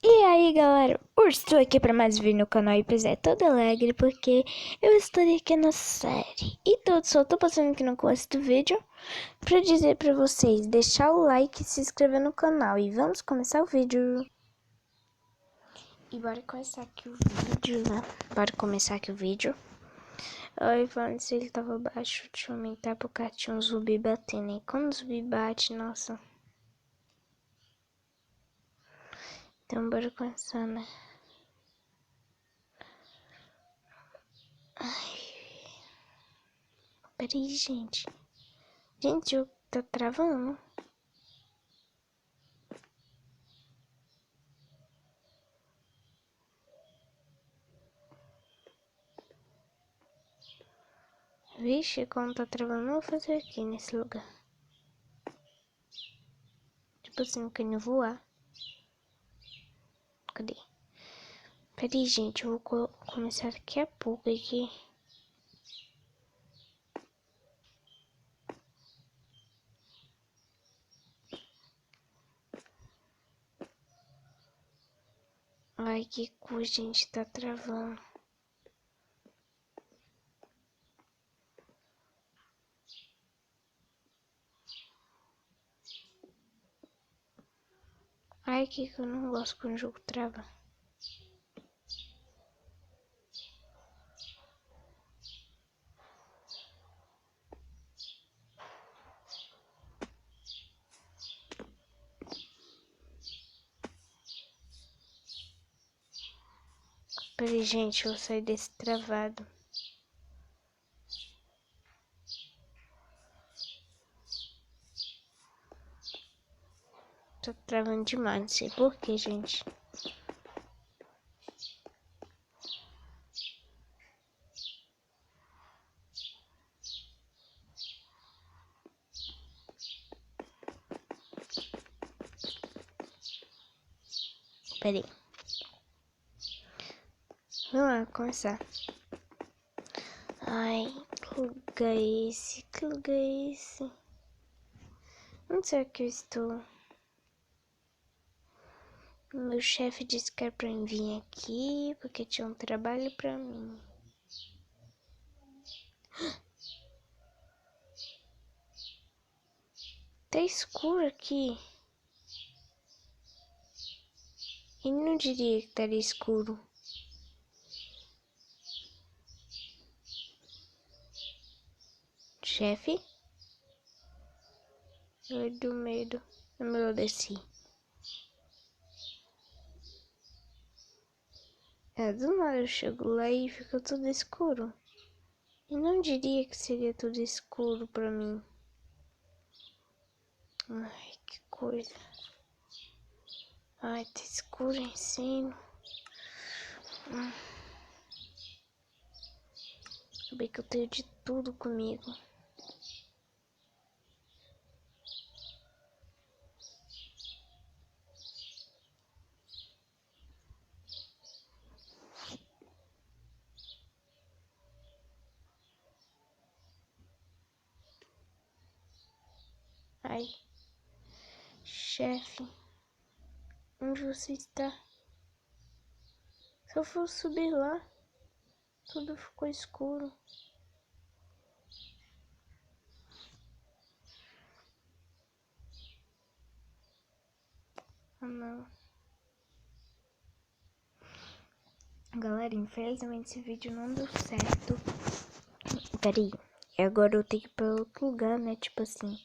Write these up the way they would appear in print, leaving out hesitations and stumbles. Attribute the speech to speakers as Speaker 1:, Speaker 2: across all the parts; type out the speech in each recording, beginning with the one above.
Speaker 1: E aí galera, hoje estou aqui para mais um vídeo no canal e pois é, todo alegre porque eu estou aqui na série. Então só tô passando aqui no começo do vídeo para dizer para vocês deixar o like e se inscrever no canal. E vamos começar o vídeo. E bora começar aqui o vídeo, né? Bora começar aqui o vídeo. Ai, falando se ele tava baixo, deixa eu aumentar porque tinha um zumbi batendo. E quando o zumbi bate, nossa. Então bora começar, né? Peraí, gente. Gente, o jogo tá travando. Vixe, como tá travando, eu vou fazer aqui nesse lugar. Tipo assim, querendo voar. Cadê? Peraí, gente, eu vou começar daqui a pouco aqui. Ai, que coisa, gente, tá travando. Ai, que eu não gosto quando o jogo trava. Peraí, gente, eu vou sair desse travado. Tá travando demais, não sei porquê, gente. Peraí. Vamos lá, começar. Ai, que lugar é esse? Que lugar é esse? Onde será que eu estou? Meu chefe disse que era pra mim vir aqui, porque tinha um trabalho pra mim. Tá escuro aqui. E não diria que estaria escuro. Chefe? Eu do medo. É melhor descer. É, do nada eu chego lá e fica tudo escuro. E não diria que seria tudo escuro pra mim. Ai, que coisa. Ai, tá escuro em cima. Bem que eu tenho de tudo comigo. Ai, chefe, onde você está? Se eu for subir lá, tudo ficou escuro. Ah, não. Galera, infelizmente esse vídeo não deu certo. Peraí, agora eu tenho que ir pra outro lugar, né? Tipo assim,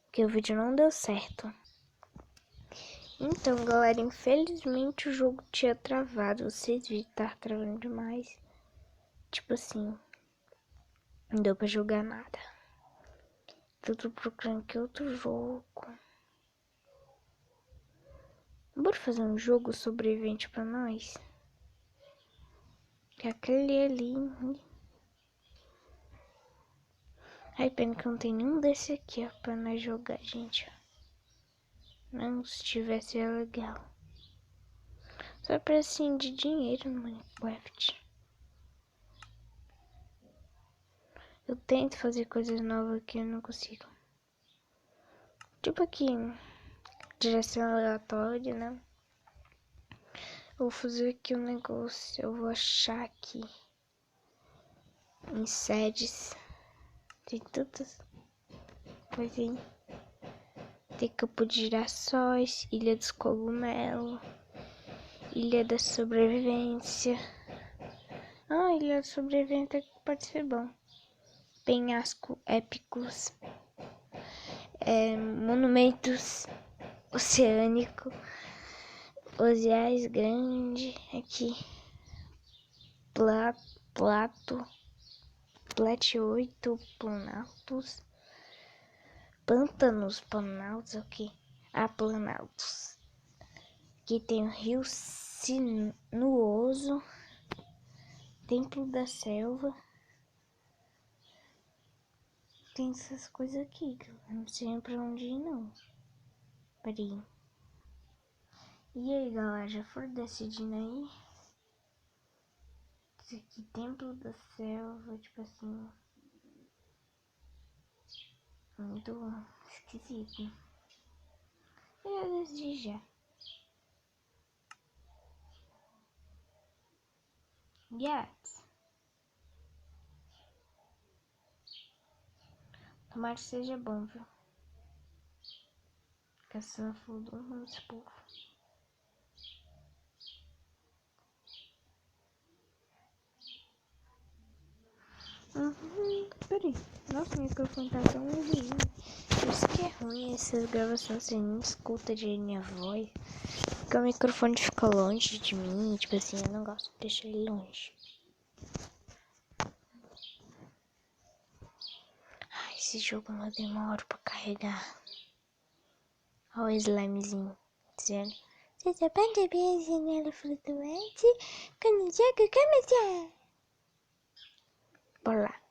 Speaker 1: porque o vídeo não deu certo. Então, galera, infelizmente o jogo tinha travado. Vocês viram que tá travando demais. Tipo assim, não deu pra jogar nada. Tô procurando aqui outro jogo. Bora fazer um jogo sobrevivente pra nós? Que aquele ali. Ai, pena que não tem nenhum desse aqui, ó, pra nós jogar, gente. Não, se tivesse é legal. Só precinho de dinheiro no Minecraft. Eu tento fazer coisas novas que eu não consigo. Tipo aqui, direção aleatória, né? vou fazer aqui um negócio. Eu vou achar aqui em sedes. Tem tantas coisas aí. Tem Campo de Girassóis, Ilha dos Cogumelos, Ilha da Sobrevivência. Ilha da Sobrevivência pode ser bom. Penhasco épicos. Monumentos oceânicos. Oceais grande. Aqui. Plato 8, Planaltos, Pântanos, Planaltos, ok. Planaltos. Aqui tem o Rio Sinuoso, Templo da Selva. Tem essas coisas aqui, que eu não sei pra onde ir, não. Peraí. E aí, galera, já foram decidindo aí? Isso aqui, Templo da Selva, tipo assim... muito esquisito. Eu já decidi já. Yes. Tomara que seja bom, viu? Caçando fogo nos povos. Peraí. Nossa, o microfone tá tão ruim. Por isso que é ruim essas gravações, você não escuta de minha voz. Porque o microfone fica longe de mim. Tipo assim, eu não gosto de deixar ele longe. Esse jogo não demora pra carregar. Olha o slimezinho dizendo: você só pode ver a janela flutuante quando joga começar. Bora lá.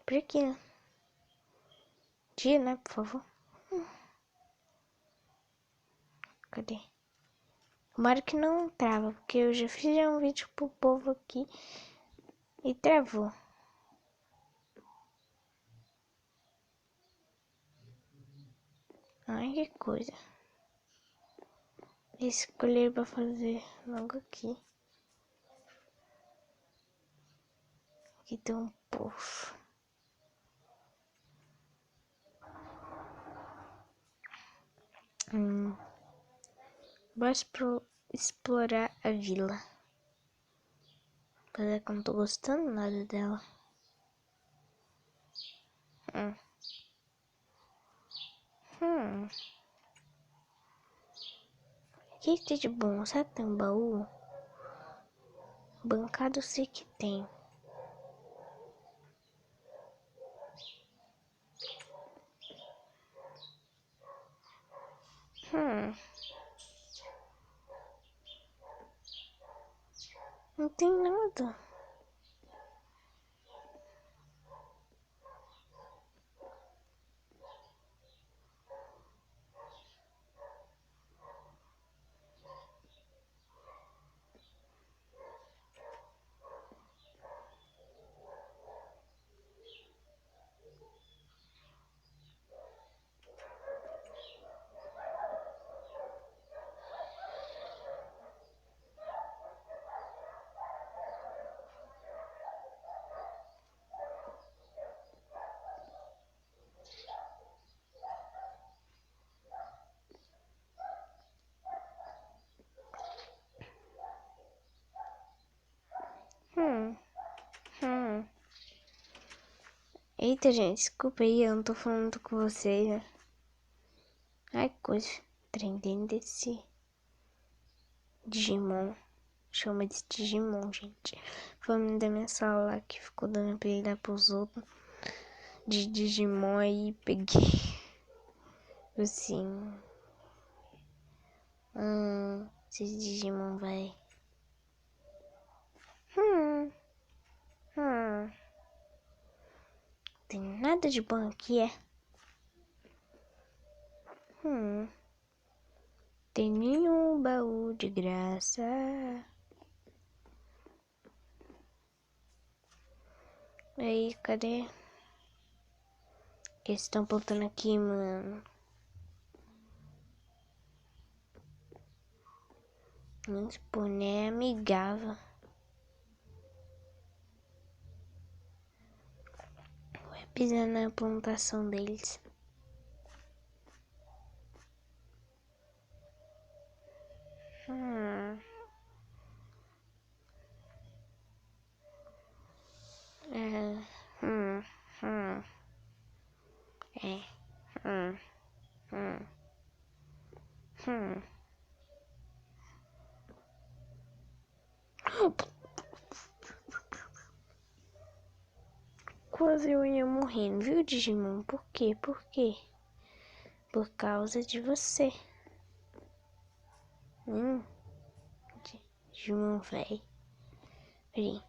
Speaker 1: Por aqui. Dia, né, por favor. Cadê? Tomara que não trava, porque eu já fiz um vídeo pro povo aqui e travou. Ai, que coisa. Escolher pra fazer logo aqui. Aqui tem um povo. Vou explorar a vila. Apesar que eu não tô gostando nada dela. O que tem de bom? Será que tem um baú? Bancada eu sei que tem. Não tem nada. Eita, gente, desculpa aí, eu não tô falando com vocês, né? Ai, que coisa. Trem dentro desse Digimon. Chama de Digimon, gente. Foi uma da minha sala lá que ficou dando pra ele dar pros outros de Digimon aí peguei. Assim. Esse Digimon vai. Tem nada de bom aqui, é? Tem nenhum baú de graça. Aí, cadê? O que eles estão apontando aqui, mano? Tipo, nem amigável. Vai pisar na plantação deles. Quase eu ia morrendo, viu, Digimon? Por quê? Por quê? Por causa de você. Digimon, véi. Peraí.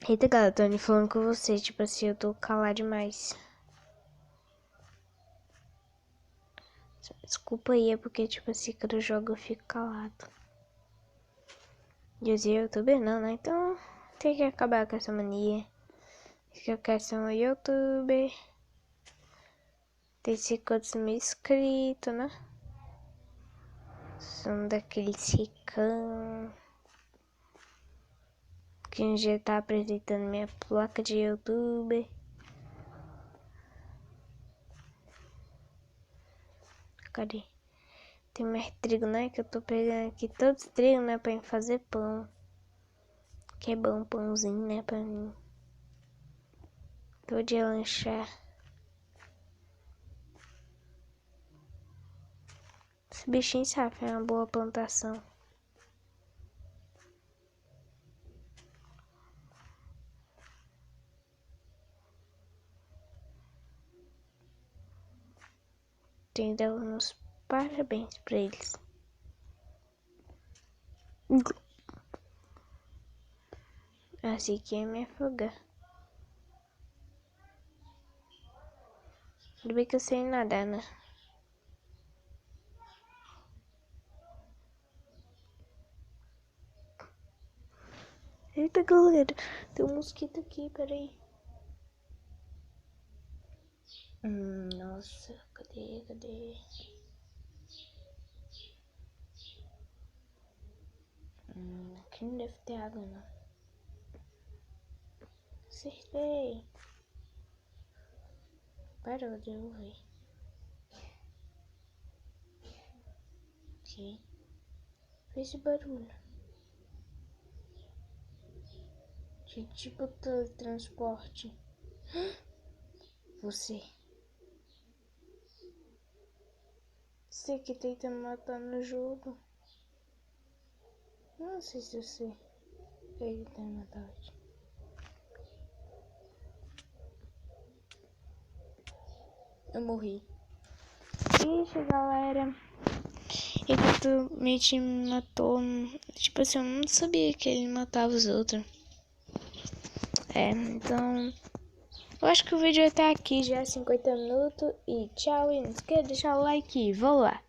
Speaker 1: Eita, galera, tô falando com você, tipo assim, eu tô calado demais. Desculpa aí, é porque, tipo assim, quando eu jogo eu fico calado. Dizia youtuber não, né? Então tem que acabar com essa mania. Que eu quero ser um youtuber. Tem 50 mil inscritos, né? São daqueles ricão que um dia tá apresentando minha placa de youtuber. Cadê? Tem mais trigo, né? Que eu tô pegando aqui todos os trigos, né? Pra fazer pão. Que é bom pãozinho, né? Pra mim. Todo dia lanchar. Esse bichinho sabe, é uma boa plantação. Tem que dar uns parabéns pra eles. Assim que ia me afogar. Ainda bem que eu sei nadar, né? Eita, galera. Tem um mosquito aqui, peraí. Nossa, cadê? Aqui não deve ter água, não. Acertei. Parou de ouvir. Ok. Fez esse barulho. De tipo teletransporte. Você. Você que tenta me matar no jogo. Não sei se você. Ele tá me matar hoje. Eu morri. Ixi, galera. Ele totalmente me matou. Tipo assim, eu não sabia que ele matava os outros. Então... eu acho que o vídeo vai estar aqui já 50 minutos. E tchau. E não esqueça de deixar o like. Vou lá.